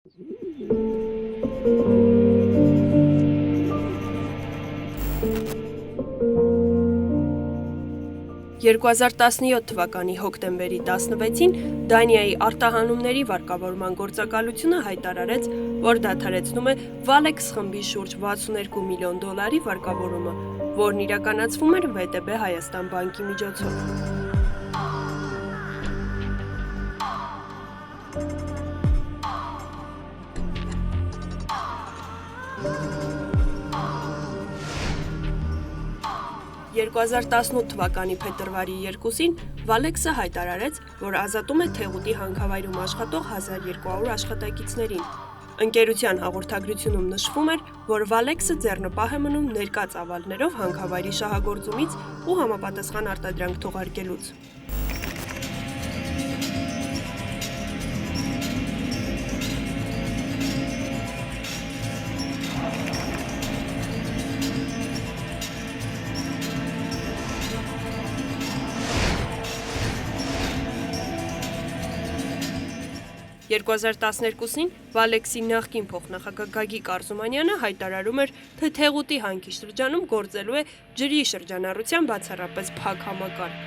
2017 թվականի հոկտեմբերի 16-ին Դանիայի արտահանումների վարկավորման գործակալությունը հայտարարեց, որ դադարեցնում է Valex խմբի շուրջ 62 միլիոն դոլարի վարկավորումը, որն իրականացվում էր VTB Հայաստան բանկի միջոցով։ «2018 թվականի փետրվարի 2-ին Valex-ը հայտարարեց, որ ազատում է Թեղուտի հանքավայրում աշխատող 1200 աշխատակիցներին։ Ընկերության հաղորդագրությունում նշվում էր, որ Valex-ը ձեռնպահ է մնում ներկա ծավալներով հանքավայրի շահագործումից ու համապատասխան արտադրանք թողարկելուց։ «2012-ին Valex-ի նախկին փոխնախագահ Գագիկ Արզումանյանը հայտարարում էր, թե Թեղուտի հանքի շրջանում գործելու է ջրի շրջանառության բացառապես փակ համակարգ։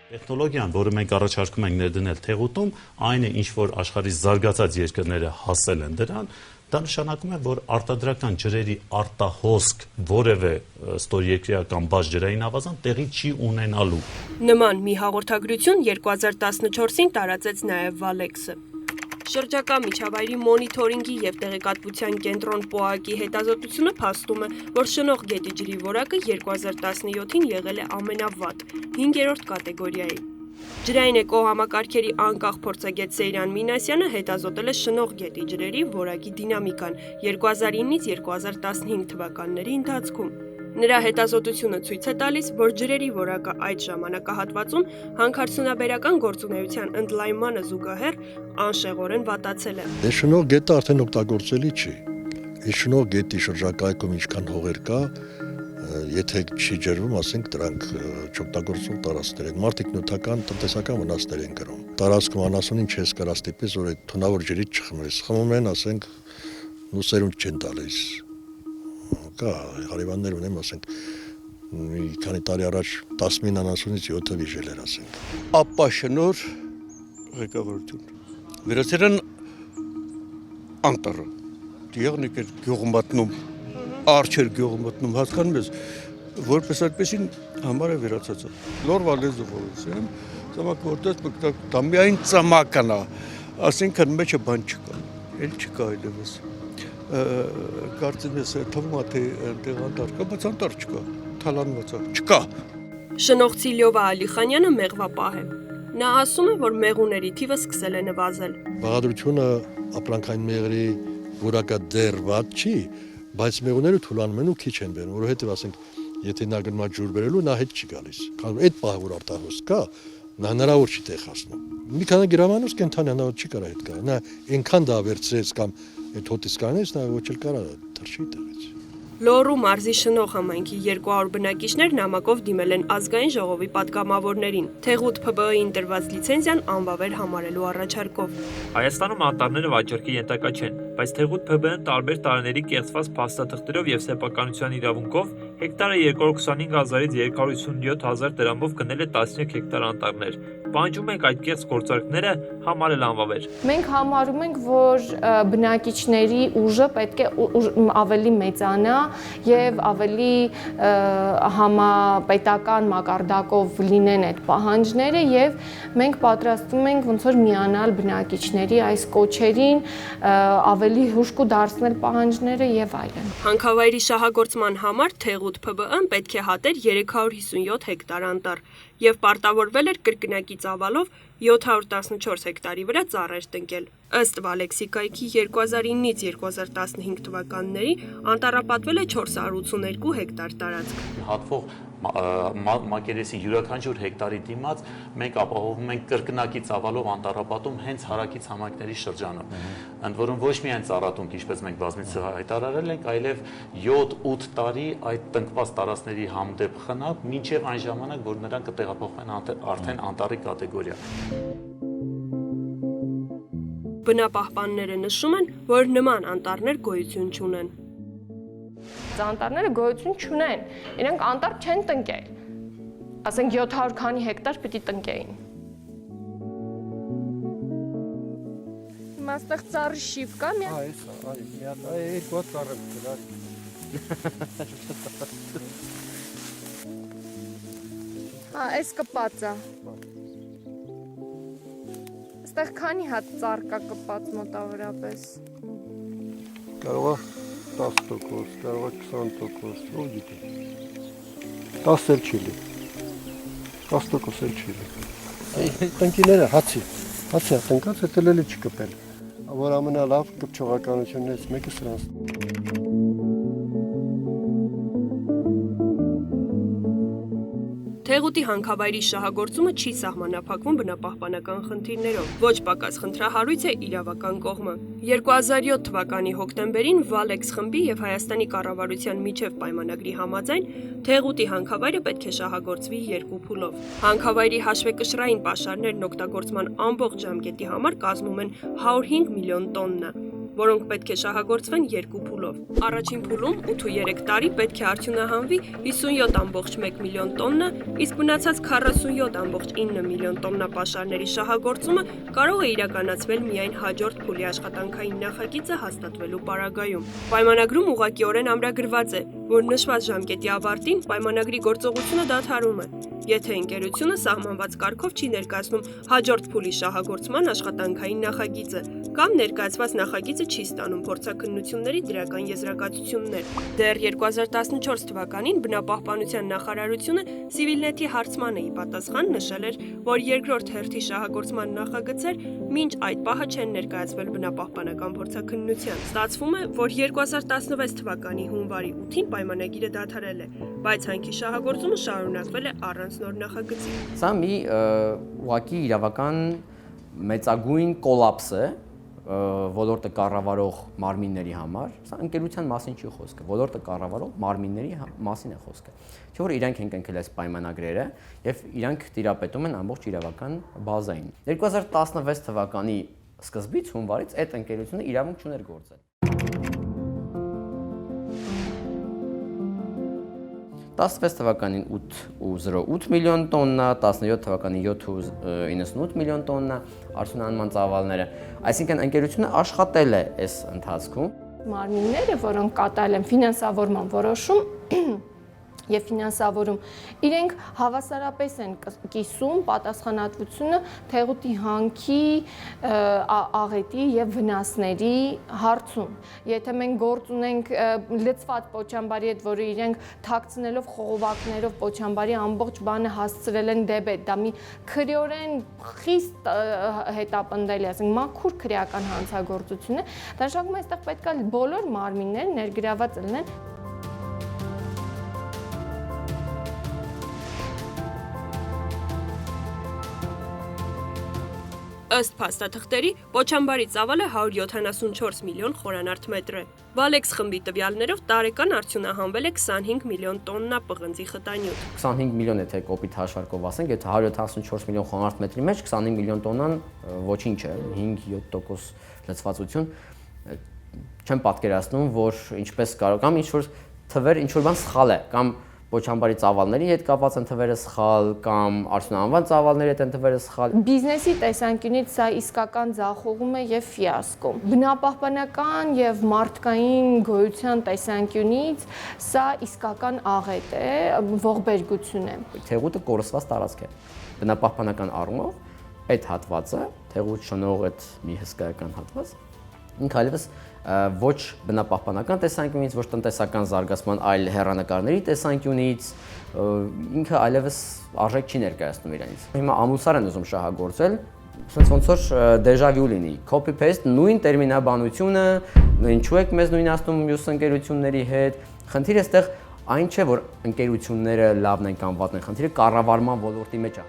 Տեխնոլոգիան, որը մենք առաջարկում ենք ներդնել Թեղուտում, այն է, ինչ որ աշխարհի զարգացած երկրները հասել են դրան, դա նշանակում է, որ արտադրական ջրերի արտահոսք որևէ ստորերկրյա կամ բաց ջրային ավազան տեղի չի ունենալու։ Նման մի հաղորդագրություն 2014-ին տարածեց նաև Valex-ը։ Շրջակա միջավայրի մոնիթորինգի եւ տեղեկատվության կենտրոն ՊՕԱԿ-ի հետազոտությունը փաստում է, որ շնող գետի ջրի որակը 2017-ին եղել է ամենավատ, 5-րդ կատեգորիայի։ Ջրային էկոհամակարգերի անկախ փորձագետ Սեյրան Մինասյանը հետազոտել է շնող գետի ջրերի որակի դինամիկան 2009-ից 2015 թվականների ընթացքում։ Նրա հետազոտությունը ցույց է տալիս, որ ջրերի որակը այդ ժամանակահատվածում հանքարդյունաբերական գործունեության ընդլայնմանը զուգահեռ անշեղորեն վատացել է։ Դե շնող գետը արդեն օգտագործելի չի։ Այս շնող գետի շրջակայքում ինչքան հողեր կա, եթե չի ջրվում, ասենք դրանք չօգտագործող տարածքներ են։ Մարդիկ նյութական տնտեսական վնասներ են կրում։ Տարածքում անասունին չես կարա ստիպես, որ այդ թունավոր ջրից չխմես։ Խմում են, ասենք, սերունդ չեն տալիս։ Կա հարևաններ ունեմ, ասենք, մի քանի տարի առաջ 10.000 անասունից 7-ը վիժել էր, ասենք։ Ապա շնոր ղեկավարություն։ Վերացերան անտառը։ Դիաղնիկ էր գյուղում մտնում, արջեր գյուղում մտնում, հասկանում ես, որպես այդպեսին համար է վերացածը։ Լորվա լեզու որոցեմ, ծամակ որտես դա միայն ծամական է, ասենքն մեջը բան չկա, էլ չկա այլևս։ Կարծեմ ես թվում է թե այնտեղ անտառ կա, բայց անտառ չկա, թալանված է, չկա։ Շնողցի Լյովա Ալիխանյանը մեղվապահ է։ Նա ասում է, որ մեղուների թիվը սկսել է նվազել։ Բաղադրությունը ապրանքային մեղրի որակը դեռ վատ չի, բայց մեղուները թուլանում են ու քիչ են բերում, որովհետև ասենք, եթե նա գնում է ջուր բերելու, նա հետ չի գալիս։ Քան այդ պահը որ արտահոսք կա, նա հնարավոր չի տեղ հասնում։ Մի քանի գրամանոց կենթանի հնարավոր չի կարա հետ գա։ Նա այնքան դա վերցրեց կամ այդ հոտից կանեց, նա ոչ էլ կարա թռչի տեղից։ Լոռու մարզի շնող համայնքի 200 բնակիչներ նամակով դիմել են ազգային ժողովի պատգամավորներին, Թեղուտ ՓԲԸ-ին տրված լիցենզիան անվավեր համարելու առաջարկով։ Հայաստանում անտառները վաճառքի ենթակա չեն, բայց Թեղուտ ՓԲԸ-ն տարբեր տարիների կեղծված փաստաթղթերով եւ սեփականության իրավունքով հեկտարը 225,000-ից 357,000 դրամով գնել է 13 հեկտար անտառներ։ Պահանջում ենք այդ կեղծ գործարքները համարել անվավեր։ Մենք համարում ենք, որ բնակիչների ուժը պետք է ավելի մեծանա եւ ավելի համապետական մակարդակով լինեն այդ պահանջները եւ մենք պատրաստվում ենք ոնց որ միանալ բնակիչների այս կոչերին, ավելի հուժկու դարձնել պահանջները եւ այլն։ Հանքավայրի շահագործման համար Թեղուտ ՓԲԸ-ն պետք է հատեր 357 հեկտար անտառ եւ պարտավորվել էր կրկնակի ծավալով 714 հեկտարի վրա ծառեր տնկել։ Ըստ Valex-ի կայքի 2009-ից 2015 թվականների անտառապատվել է 482 հեկտար տարածք։ Հատվող մակերեսի յուրաքանչյուր հեկտարի դիմաց մենք ապահովում ենք կրկնակի ծավալով անտառապատում հենց հարակից համայնքների շրջանում։ Ընդ որում ոչ միայն ծառատունք, ինչպես մենք բազմիցս հայտարարել ենք, այլև 7-8 տարի այդ տնկված տարածքների հանդեպ խնամ, մինչև այն ժամանակ, որ նրանք կտեղափոխվեն արդեն անտառի կատեգորիա։ Բնապահպանները նշում են, որ նման անտառներ գոյություն չունեն։ Անտառները գոյություն չունեն։ Իրենք անտառ չեն տնկել։ Ասենք 700 քանի հեկտար պիտի տնկեին։ Հիմա այստեղ ծառի շիվ կա, մի Այս, երկու ծառը դրա։ այս կպած է։ Այստեղ քանի հատ ծառ կա կպած մոտավորապես։ Կարող է 10%, կարող է 20%, ով գիտե։ 10 էլ չի լի։ 10% էլ չի լի։ Տնկիները հացի է տնկած, է տելելի չի կպել։ Որ ամենալավ կպչողականություններից մեկը սրանց։ Թեղուտի հանքավայրի շահագործումը չի սահմանափակվում բնապահպանական խնդիրներով։ Ոչ պակաս խնդրահարույց է իրավական կողմը։ 2007 թվականի հոկտեմբերին Valex խմբի եւ Հայաստանի կառավարության միջև պայմանագրի համաձայն Թեղուտի հանքավայրը պետք է շահագործվի 2 փուլով։ Հանքավայրի հաշվեկշռային պաշարներն օգտագործման ամբողջ ժամկետի համար կազմում են 105 միլիոն տոննա, որոնք պետք է շահագործվեն 2 փուլով։ Առաջին փուլում 8-3 տարի պետք է արդյունահանվի 57.1 միլիոն տոննա, իսկ մնացած 47.9 միլիոն տոննա պաշարների շահագործումը կարող է իրականացվել միայն հաջորդ փուլի աշխատանքային նախագիծը հաստատվելու պարագայում։ Պայմանագրում ուղղակիորեն ամրագրված է, որ նշված ժամկետի ավարտին պայմանագրի գործողությունը դադարում է, եթե ընկերությունը սահմանված կարգով չի ներկայացնում հաջորդ փուլի շահագործման աշխատանքային նախագիծը կամ ներկայացված նախագիծը չի ստանում փորձաքննությունների դրական եզրակացություններ։ Դեռ 2014 թվականին բնապահպանության նախարարությունը Civilnet-ի հարցմանը ի պատասխան նշել էր, որ երկրորդ հերթի շահագործման նախագծեր մինչ այդ պահը չեն ներկայացվել բնապահպանական փորձաքննության։ Ստացվում է, որ 2016 թվականի հունվարի 8-ին պայմանագիրը դադարել է, բայց հանքի շահագործումը շարունակվել է առանց նոր նախագծի։ Սա մի ուղղակի իրավական մեծագույն կոլապս է ոլորտը կառավարող մարմինների համար, սա ընկերության մասին չի խոսքը, ոլորտը կառավարող մարմինների մասին է խոսքը։ Չէ՞ որ իրանք են կնքել այս պայմանագրերը եւ իրանք տիրապետում են ամբողջ իրավական բազային։ 2016 թվականի սկզբից հունվարից այդ ընկերությունը իրավունք չուներ գործել։ 16 թվականին 8.08 միլիոն տոննա, 17 թվականին 7.98 միլիոն տոննա արդյունահանման ծավալները, այսինքն ընկերությունը աշխատել է այս ընթացքում։ Մարմինները, որոնք կատարել են ֆինանսավորման որոշում եւ ֆինանսավորում, իրենք հավասարապես են կիսում պատասխանատվությունը Թեղուտի հանքի աղետի եւ վնասների հարցում։ Եթե մենք գործ ունենք լծված Պոչամբարի հետ, որը իրենք թաքցնելով խողովակներով Պոչամբարի ամբողջ բանը հասցրել են դեբետ, դա մի քրեորեն խիստ հետապնդելի, ասենք մաքուր քրեական հանցագործություն է, դաշնակում այստեղ պետք է բոլոր մարմինները ներգրաված լինեն։ Ըստ փաստաթղթերի, Պոչամբարի ծավալը 174 միլիոն խորանարդ մետր է։ Valex խմբի տվյալներով տարեկան արդյունահանվել է 25 միլիոն տոննա պղնձի խտանյութ։ 25 միլիոն եթե կոպիտ հաշվարկով ասենք, եթե 174 միլիոն խորանարդ մետրի մեջ 25 միլիոն տոննան ոչինչ է, 5-7% լցվածություն։ Չեմ պատկերացնում, որ ինչպես կարող կամ ինչ որ թվեր, ինչ որ բան սխալ է, կամ Պոչամբարի ծավալների հետ կապված են թվերը սխալ կամ արդյունահանման ծավալների հետ են թվերը սխալ։ Բիզնեսի տեսանկյունից սա իսկական ձախողում է եւ ֆիասկո։ Բնապահպանական եւ մարդկային գոյության տեսանկյունից սա իսկական աղետ է, ողբերգություն է։ Թեղուտը կորսված տարածք է։ Բնապահպանական առումով այդ հատվածը, Թեղուտ շնորհ այդ մի հսկայական հատված, ինքը այլևս ոչ բնապահպանական տեսանկյունից, ոչ տնտեսական զարգացման, այլ հեռանկարների տեսանկյունից ինքը այլևս արժեք չի ներկայացնում իրանից։ Հիմա ամուսար են ուզում շահագործել, ոնց որ դեժավյու լինի, copy paste նույն տերմինաբանությունը, ինչու եք մեզ նույնացնում մյուս ընկերությունների հետ։ Խնդիրը այստեղ այն չէ, որ ընկերությունները լավն են կամ վատն են, խնդիրը կառավարման ոլորտի մեջ է։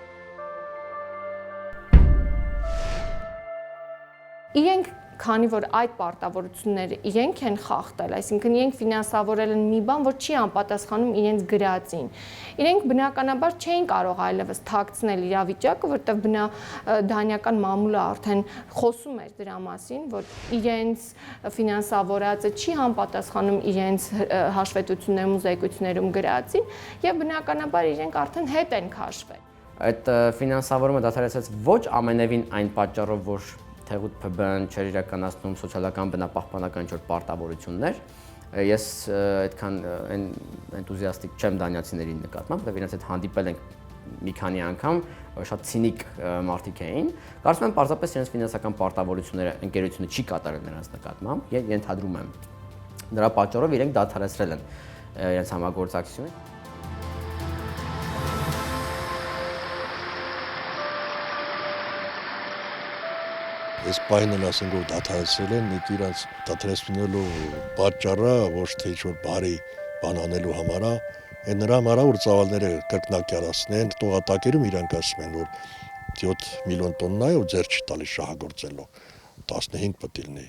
Իրենք քանի որ այդ պարտավորությունները իրենք են խախտել, այսինքն իրենք ֆինանսավորել են մի բան, որ չի անպատասխանում իրենց գրածին։ Իրենք բնականաբար չէին կարող այլևս թաքցնել իրավիճակը, որտեղ դանիական մամուլը արդեն խոսում էր դրա մասին, որ իրենց ֆինանսավորածը չի համապատասխանում իրենց հաշվետվություններում ու զեկույցներում գրածին, եւ բնականաբար իրենք արդեն հետ են քաշվել։ Այդ ֆինանսավորումը դադարեցրեց ոչ ամենևին այն պատճառով, որ Թեղուտ ՓԲ-ն չէր իրականացնում սոցիալական բնապահպանական ինչ-որ պարտավորություններ։ Ես այդքան էնտուզիաստիկ չեմ դանիացիների նկատմամբ, որովհետև իրենց հետ հանդիպել ենք մի քանի անգամ, շատ ցինիկ մարդիկ էին։ Կարծում եմ պարզապես իրենց ֆինանսական պարտավորությունները ընկերությունը չի կատարել նրանց նկատմամբ, եւ ենթադրում եմ դրա պատճառով իրենք դադարեցրել են իրենց համագործակցությունը։ Այս պահին են ասենք, որ դադարեցրել են, մի իրանց դադարեցնելու պատճառը ոչ թե ինչ-որ բարի բան անելու համար է, այն նրա համար է, որ ծավալները կրկնակյարացնեն, տողատակերում իրանք ասում են, որ 7 միլիոն տոննա է ու ձեր չի տալիս շահագործելու, 15 պետք է լինի։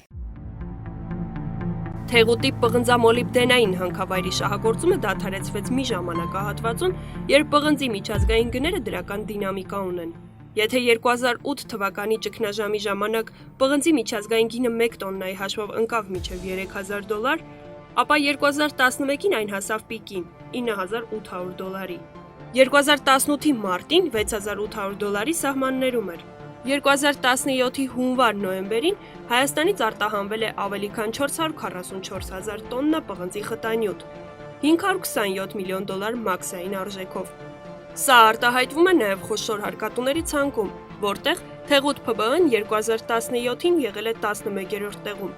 Թեղուտի պղնձամոլիբդենային հանքավայրի շահագործումը դադարեցվեց մի ժամանակահատվածում, երբ պղնձի միջազգային գները դրական դինամիկա ունեն։ Եթե 2008 թվականի ճգնաժամի ժամանակ պղնձի միջազգային գինը 1 տոննայի հաշվով ընկավ մինչև $3000, ապա 2011-ին այն հասավ պիկին $9800։ 2018-ի մարտին $6800 սահմաններում էր։ 2017-ի հունվար-նոյեմբերին Հայաստանից արտահանվել է ավելի քան 444,000 տոննա պղնձի խտանյութ, $527 միլիոն մաքսային արժեքով։ Սա արտահայտվում է նաև խոշոր հարկատուների ցանկում, որտեղ Թեղուտ ՓԲ-ն 2017-ին եղել է 11-րդ տեղում,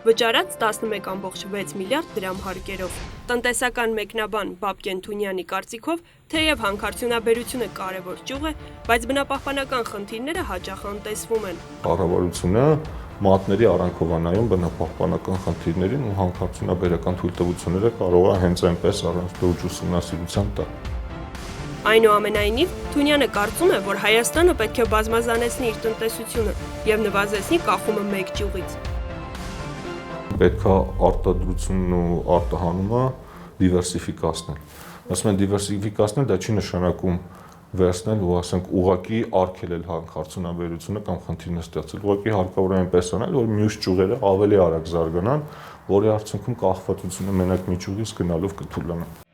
վճարած 11.6 միլիարդ դրամ հարկերով։ Տնտեսական մեկնաբան Բաբկեն Թունյանի կարծիքով, թեև հանքարդյունաբերությունը կարևոր ճյուղ է, բայց բնապահպանական խնդիրները հաճախ անտեսվում են։ Կառավարությունը մատների արանքով է նայում բնապահպանական խնդիրներին ու հանքարդյունաբերական թույլտվությունները կարող է հենց այնպես առանց լուրջ ուսումնասիրության տալ։ Այնուամենայնիվ, Թունյանը կարծում է, որ Հայաստանը պետք է բազմազանեցնի իր տնտեսությունը եւ նվազեցնի կախումը մեկ ճյուղից։ Պետք է արտադրությունն ու արտահանումը դիվերսիֆիկացնել։ Ասում են դիվերսիֆիկացնել, դա չի նշանակում վերցնել ու ասենք ուղղակի արգելել հանքարդյունաբերությունը կամ խնդիրներ ստեղծել։ Ուղղակի հարկավոր է այնպես անել, որ մյուս ճյուղերը ավելի արագ զարգանան, որի արդյունքում կախվածությունը մենակ մի ճյուղից գնալով կթուլանա։